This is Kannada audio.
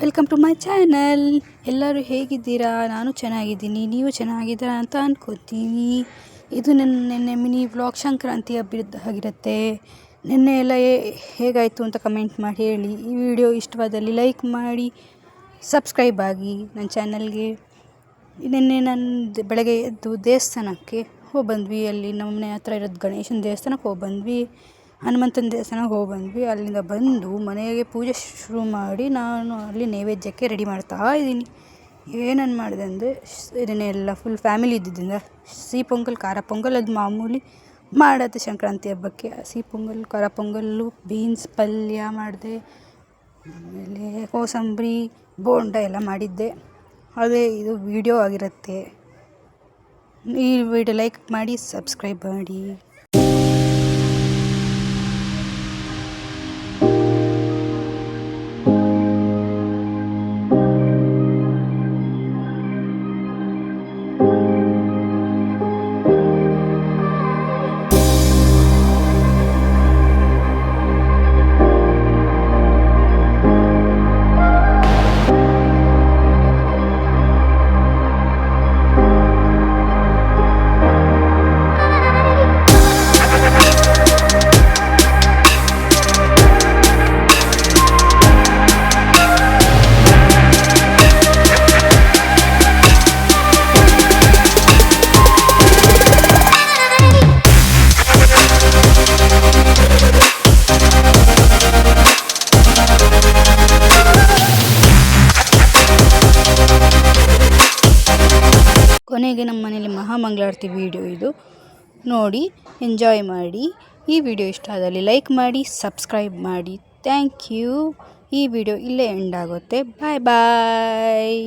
Welcome to my channel. ಎಲ್ಲರೂ ಹೇಗಿದ್ದೀರಾ? ನಾನು ಚೆನ್ನಾಗಿದ್ದೀನಿ, ನೀವು ಚೆನ್ನಾಗಿದ್ದೀರಾ ಅಂತ ಅಂದ್ಕೋತೀನಿ. ಇದು ನಿನ್ನೆ ಮಿನಿ ವ್ಲಾಗ್ ಸಂಕ್ರಾಂತಿ ಹಬ್ಬದ ಆಗಿರುತ್ತೆ. ನಿನ್ನೆ ಎಲ್ಲ ಹೇಗಾಯಿತು ಅಂತ ಕಮೆಂಟ್ ಮಾಡಿ ಹೇಳಿ. ಈ ವಿಡಿಯೋ ಇಷ್ಟವಾದಲ್ಲಿ ಲೈಕ್ ಮಾಡಿ, ಸಬ್ಸ್ಕ್ರೈಬ್ ಆಗಿ ನನ್ನ ಚಾನಲ್ಗೆ. ನಿನ್ನೆ ನಾನು ಬೆಳಗ್ಗೆ ಎದ್ದು ದೇವಸ್ಥಾನಕ್ಕೆ ಹೋಗ್ಬಂದ್ವಿ. ಅಲ್ಲಿ ನಮ್ಮ ಮನೆ ಹತ್ರ ಇರೋದು ಗಣೇಶನ ದೇವಸ್ಥಾನಕ್ಕೆ ಹೋಗ್ಬಂದ್ವಿ. ಹನುಮಂತನ ದೇವಸ್ಥಾನಕ್ಕೆ ಹೋಗ್ಬಂದ್ವಿ. ಅಲ್ಲಿಂದ ಬಂದು ಮನೆಗೆ ಪೂಜೆ ಶುರು ಮಾಡಿ ನಾನು ಅಲ್ಲಿ ನೈವೇದ್ಯಕ್ಕೆ ರೆಡಿ ಮಾಡ್ತಾ ಇದ್ದೀನಿ. ಏನನ್ನು ಮಾಡಿದೆ ಅಂದರೆ ಇದನ್ನೆಲ್ಲ ಫುಲ್ ಫ್ಯಾಮಿಲಿ ಇದ್ದಿದ್ದರಿಂದ ಸಿಹಿ ಪೊಂಗಲ್, ಖಾರ ಪೊಂಗಲ್ ಅದು ಮಾಮೂಲಿ ಮಾಡೋದು ಸಂಕ್ರಾಂತಿ ಹಬ್ಬಕ್ಕೆ. ಸಿಹಿ ಪೊಂಗಲ್, ಖಾರ ಪೊಂಗಲ್ಲು, ಬೀನ್ಸ್ ಪಲ್ಯ ಮಾಡಿದೆ, ಆಮೇಲೆ ಕೋಸಂಬರಿ, ಬೋಂಡ ಎಲ್ಲ ಮಾಡಿದ್ದೆ. ಅದೇ ಇದು ವಿಡಿಯೋ ಆಗಿರುತ್ತೆ. ಈ ವಿಡಿಯೋ ಲೈಕ್ ಮಾಡಿ, ಸಬ್ಸ್ಕ್ರೈಬ್ ಮಾಡಿ. ಕೊನೆಗೆ ನಮ್ಮ ಮನೇಲಿ ಮಹಾಮಂಗಳಾರತಿ ವಿಡಿಯೋ ಇದು ನೋಡಿ ಎಂಜಾಯ್ ಮಾಡಿ. ಈ ವಿಡಿಯೋ ಇಷ್ಟ ಆದಲ್ಲಿ ಲೈಕ್ ಮಾಡಿ, ಸಬ್ಸ್ಕ್ರೈಬ್ ಮಾಡಿ. Thank you. ಈ ವಿಡಿಯೋ ಇಲ್ಲೇ ಎಂಡ್ ಆಗುತ್ತೆ. ಬಾಯ್ ಬಾಯ್.